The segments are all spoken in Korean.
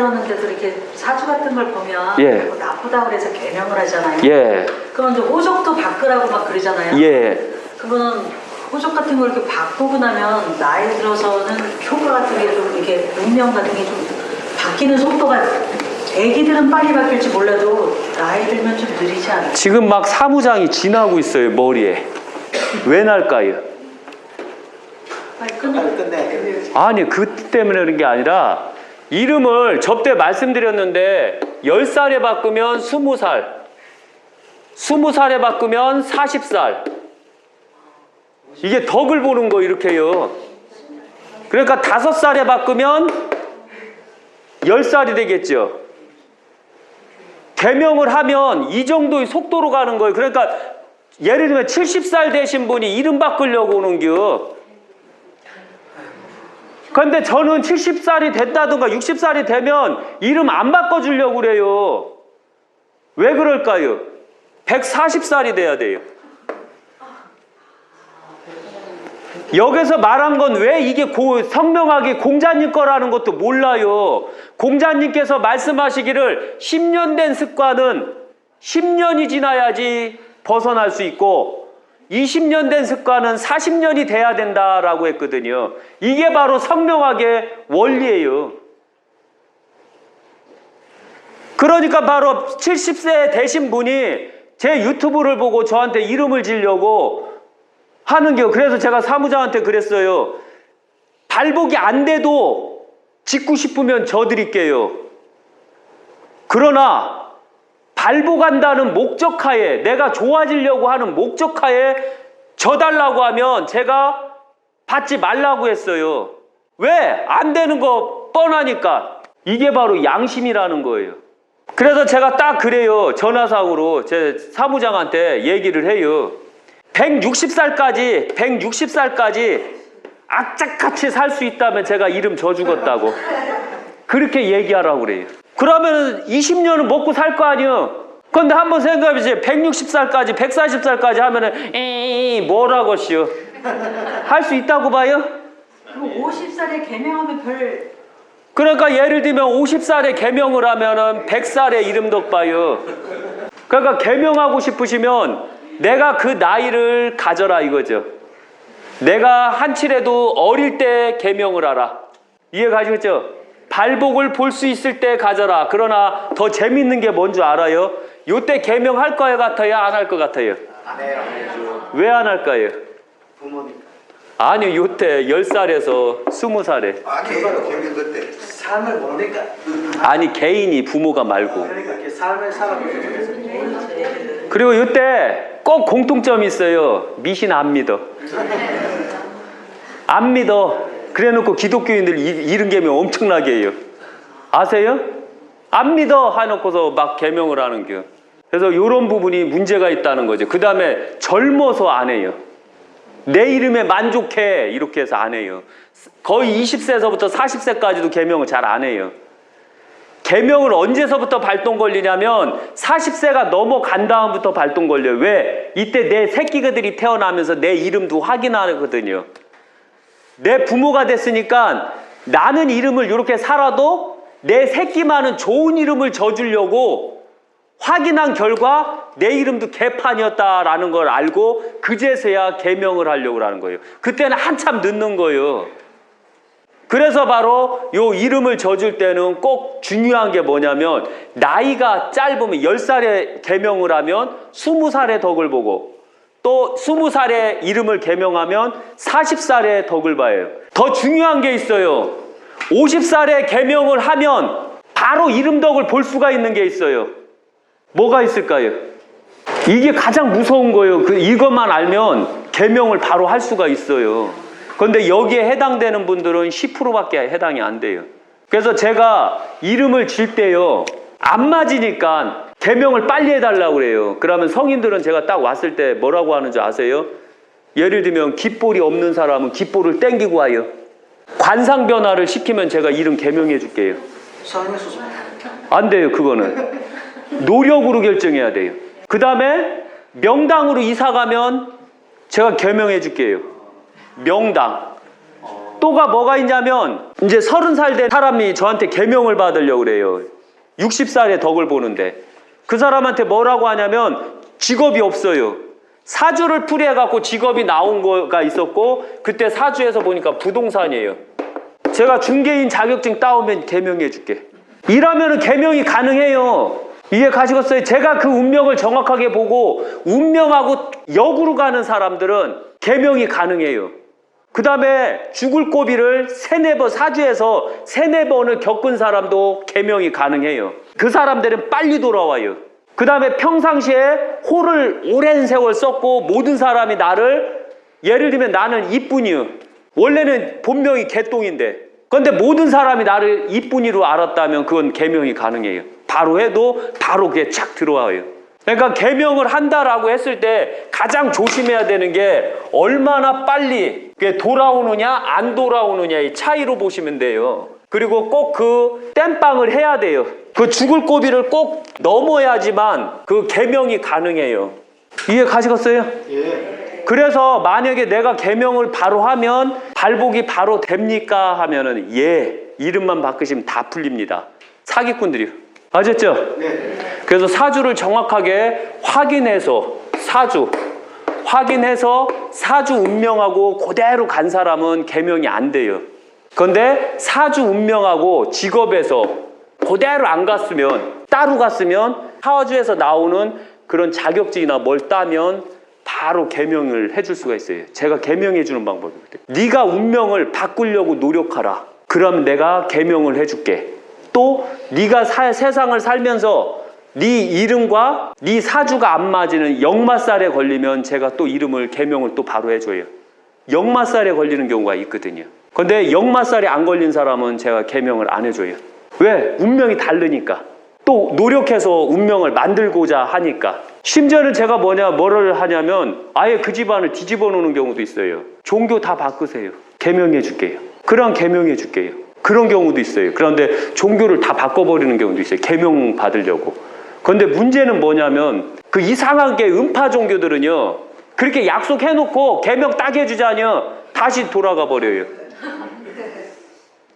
들었는데도 이렇게 사주 같은 걸 보면 예. 뭐 나쁘다 그래서 개명을 하잖아요. 예. 그러면 이제 호적도 바꾸라고 막 그러잖아요. 예. 그러면 호적 같은 걸 이렇게 바꾸고 나면 나이 들어서는 효과 같은 게 좀 이렇게 운명 같은 게 좀 바뀌는 속도가 애기들은 빨리 바뀔지 몰라도 나이 들면 좀 느리지 않아요? 지금 막 사무장이 지나고 있어요, 머리에. 왜 날까요? 빨리 끝내. 아니, 그 때문에 그런 게 아니라 이름을 접대 말씀드렸는데 10살에 바꾸면 20살, 20살에 바꾸면 40살. 이게 덕을 보는 거 이렇게요. 그러니까 5살에 바꾸면 10살이 되겠죠. 개명을 하면 이 정도의 속도로 가는 거예요. 그러니까 예를 들면 70살 되신 분이 이름 바꾸려고 오는겨. 그런데 저는 70살이 됐다든가 60살이 되면 이름 안 바꿔주려고 그래요. 왜 그럴까요? 140살이 돼야 돼요. 여기서 말한 건 왜 이게 성명하게 공자님 거라는 것도 몰라요. 공자님께서 말씀하시기를 10년 된 습관은 10년이 지나야지 벗어날 수 있고 20년 된 습관은 40년이 돼야 된다라고 했거든요. 이게 바로 성명학의 원리예요. 그러니까 바로 70세 되신 분이 제 유튜브를 보고 저한테 이름을 지으려고 하는 게, 그래서 제가 사무장한테 그랬어요. 발복이 안 돼도 짓고 싶으면 저 드릴게요. 그러나 발복한다는 목적하에, 내가 좋아지려고 하는 목적하에 져달라고 하면 제가 받지 말라고 했어요. 왜? 안 되는 거 뻔하니까. 이게 바로 양심이라는 거예요. 그래서 제가 딱 그래요. 전화상으로 제 사무장한테 얘기를 해요. 160살까지 악착같이 살 수 있다면 제가 이름 져 주겠다고. 그렇게 얘기하라고 그래요. 그러면 20년은 먹고 살 거 아니에요. 그런데 한번 생각해보세요. 160살까지, 140살까지 하면은 뭐라고 씨요? 할 수 있다고 봐요? 그럼 50살에 개명하면 별... 그러니까 예를 들면 50살에 개명을 하면은 100살에 이름 덕봐요. 그러니까 개명하고 싶으시면 내가 그 나이를 가져라 이거죠. 내가 한치라도 어릴 때 개명을 하라. 이해 가시겠죠? 발복을 볼 수 있을 때 가져라. 그러나 더 재밌는 게 뭔 줄 알아요? 요때 개명할 거 같아요? 안 할 것 같아요? 안 해요. 왜 안 할까요? 부모니까. 아니, 요때 10살에서 20살에. 아니, 개명 그때 삶을 모르니까. 아니, 개인이 부모가 말고. 그러니까 그 삶을 살아보면서. 그리고 요때 꼭 공통점이 있어요. 미신 안 믿어. 안 믿어. 그래놓고 기독교인들 이름 개명 엄청나게 해요. 아세요? 안 믿어 해놓고서 막 개명을 하는겨. 그래서 이런 부분이 문제가 있다는 거죠. 그 다음에 젊어서 안 해요. 내 이름에 만족해 이렇게 해서 안 해요. 거의 20세서부터 40세까지도 개명을 잘 안 해요. 개명을 언제서부터 발동 걸리냐면 40세가 넘어간 다음부터 발동 걸려요. 왜? 이때 내 새끼들이 태어나면서 내 이름도 확인하거든요. 내 부모가 됐으니까 나는 이름을 이렇게 살아도 내 새끼만은 좋은 이름을 져주려고 확인한 결과 내 이름도 개판이었다라는 걸 알고 그제서야 개명을 하려고 하는 거예요. 그때는 한참 늦는 거예요. 그래서 바로 요 이름을 져줄 때는 꼭 중요한 게 뭐냐면 나이가 짧으면 10살에 개명을 하면 20살의 덕을 보고 또 20살에 이름을 개명하면 40살의 덕을 봐요. 더 중요한 게 있어요. 50살에 개명을 하면 바로 이름 덕을 볼 수가 있는 게 있어요. 뭐가 있을까요? 이게 가장 무서운 거예요. 이것만 알면 개명을 바로 할 수가 있어요. 그런데 여기에 해당되는 분들은 10%밖에 해당이 안 돼요. 그래서 제가 이름을 질 때요, 안 맞으니까 개명을 빨리 해달라고 그래요. 그러면 성인들은 제가 딱 왔을 때 뭐라고 하는 줄 아세요? 예를 들면 깃볼이 없는 사람은 깃볼을 땡기고 와요. 관상 변화를 시키면 제가 이름 개명해 줄게요. 성형수술. 안 돼요. 그거는 노력으로 결정해야 돼요. 그 다음에 명당으로 이사 가면 제가 개명해 줄게요. 명당. 또가 뭐가 있냐면 이제 30살 된 사람이 저한테 계명을 받으려고 그래요. 60살의 덕을 보는데 그 사람한테 뭐라고 하냐면 직업이 없어요. 사주를 풀이해갖고 직업이 나온 거가 있었고 그때 사주에서 보니까 부동산이에요. 제가 중개인 자격증 따오면 계명해 줄게. 이러면은 계명이 가능해요. 이해 가시겠어요? 제가 그 운명을 정확하게 보고 운명하고 역으로 가는 사람들은 계명이 가능해요. 그 다음에 죽을 고비를 3-4번 사주에서 3-4번을 겪은 사람도 계명이 가능해요. 그 사람들은 빨리 돌아와요. 그 다음에 평상시에 호를 오랜 세월 썼고 모든 사람이 나를 예를 들면 나는 이쁜이요. 원래는 본명이 개똥인데 그런데 모든 사람이 나를 이쁜이로 알았다면 그건 계명이 가능해요. 바로 해도 바로 그게 착 들어와요. 그러니까 계명을 한다라고 했을 때 가장 조심해야 되는 게 얼마나 빨리 그게 돌아오느냐 안 돌아오느냐의 차이로 보시면 돼요. 그리고 꼭 그 땜빵을 해야 돼요. 그 죽을 고비를 꼭 넘어야지만 그 계명이 가능해요. 이해 가시겠어요? 예. 그래서 만약에 내가 계명을 바로 하면 발복이 바로 됩니까? 하면은 예, 이름만 바꾸시면 다 풀립니다. 사기꾼들이요. 아셨죠? 네. 그래서 사주를 정확하게 확인해서 사주 운명하고 그대로 간 사람은 계명이 안 돼요. 그런데 사주 운명하고 직업에서 그대로 안 갔으면 따로 갔으면 사주에서 나오는 그런 자격증이나 뭘 따면 바로 계명을 해줄 수가 있어요. 제가 계명해 주는 방법이거든요. 네가 운명을 바꾸려고 노력하라. 그러면 내가 계명을 해줄게. 또 네가 세상을 살면서 네 이름과 네 사주가 안 맞는 역마살에 걸리면 제가 또 이름을 계명을 또 바로 해줘요. 역마살에 걸리는 경우가 있거든요. 그런데 역마살이 안 걸린 사람은 제가 계명을 안 해줘요. 왜? 운명이 다르니까. 또 노력해서 운명을 만들고자 하니까. 심지어는 제가 뭐를 하냐면 아예 그 집안을 뒤집어 놓는 경우도 있어요. 종교 다 바꾸세요. 계명해 줄게요. 그럼 계명해 줄게요. 그런 경우도 있어요. 그런데 종교를 다 바꿔버리는 경우도 있어요. 계명 받으려고. 그런데 문제는 뭐냐면 그 이상하게 음파 종교들은요. 그렇게 약속해놓고 계명 딱 해주자니요. 다시 돌아가 버려요.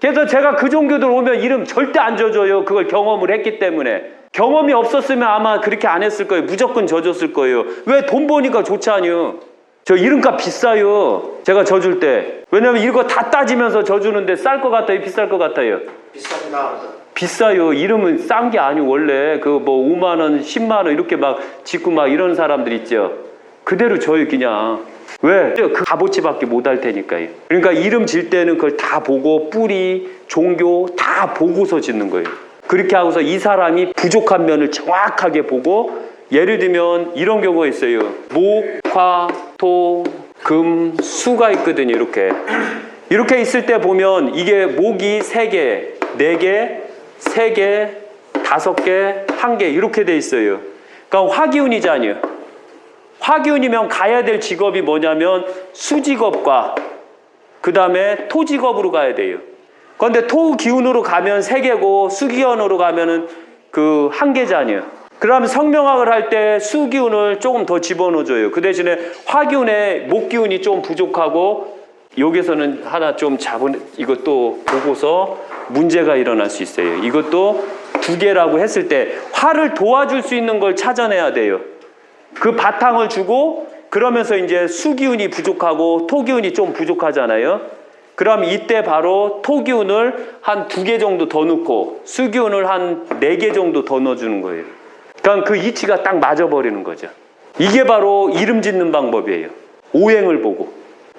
그래서 제가 그 종교들 오면 이름 절대 안 져줘요. 그걸 경험을 했기 때문에. 경험이 없었으면 아마 그렇게 안 했을 거예요. 무조건 져줬을 거예요. 왜? 돈 버니까 좋지 않요. 저 이름값 비싸요. 제가 져줄 때. 왜냐면 이거 다 따지면서 져주는데 쌀 것 같아요? 비쌀 것 같아요? 비쌉니다. 비싸요. 이름은 싼 게 아니고 원래 그 뭐 5만 원, 10만 원 이렇게 막 짓고 막 이런 사람들 있죠. 그대로 져요 그냥. 왜? 그 값어치밖에 못 할 테니까요. 그러니까 이름 질 때는 그걸 다 보고 뿌리, 종교 다 보고서 짓는 거예요. 그렇게 하고서 이 사람이 부족한 면을 정확하게 보고 예를 들면 이런 경우가 있어요. 목, 화, 토, 금, 수가 있거든요. 이렇게 있을 때 보면 이게 목이 3개, 4개, 3개, 5개, 1개 이렇게 돼 있어요. 그러니까 화기운이잖아요. 화기운이면 가야 될 직업이 뭐냐면 수직업과 그 다음에 토직업으로 가야 돼요. 그런데 토기운으로 가면 3개고 수기운으로 가면은 그 1개잖아요. 그러면 성명학을 할 때 수기운을 조금 더 집어넣어줘요. 그 대신에 화기운에 목기운이 좀 부족하고 여기서는 하나 좀 잡은 이것도 보고서 문제가 일어날 수 있어요. 이것도 2개라고 했을 때 화를 도와줄 수 있는 걸 찾아내야 돼요. 그 바탕을 주고 그러면서 이제 수기운이 부족하고 토기운이 좀 부족하잖아요. 그럼 이때 바로 토기운을 한 2개 정도 더 넣고 수기운을 한 4개 정도 더 넣어주는 거예요. 그러니까 그 이치가 딱 맞아버리는 거죠. 이게 바로 이름 짓는 방법이에요. 오행을 보고.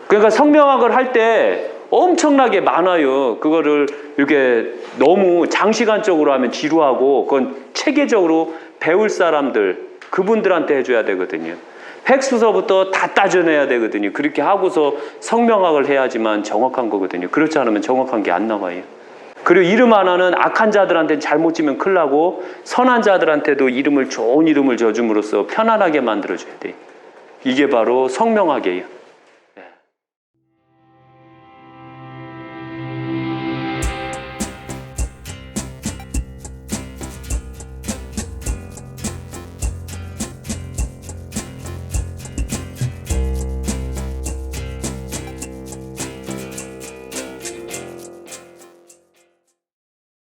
그러니까 성명학을 할 때 엄청나게 많아요. 그거를 이렇게 너무 장시간적으로 하면 지루하고 그건 체계적으로 배울 사람들 그분들한테 해줘야 되거든요. 획수서부터 다 따져내야 되거든요. 그렇게 하고서 성명학을 해야지만 정확한 거거든요. 그렇지 않으면 정확한 게 안 나와요. 그리고 이름 하나는 악한 자들한테는 잘못 지면 큰일 나고 선한 자들한테도 좋은 이름을 져줌으로써 편안하게 만들어줘야 돼요. 이게 바로 성명학이에요.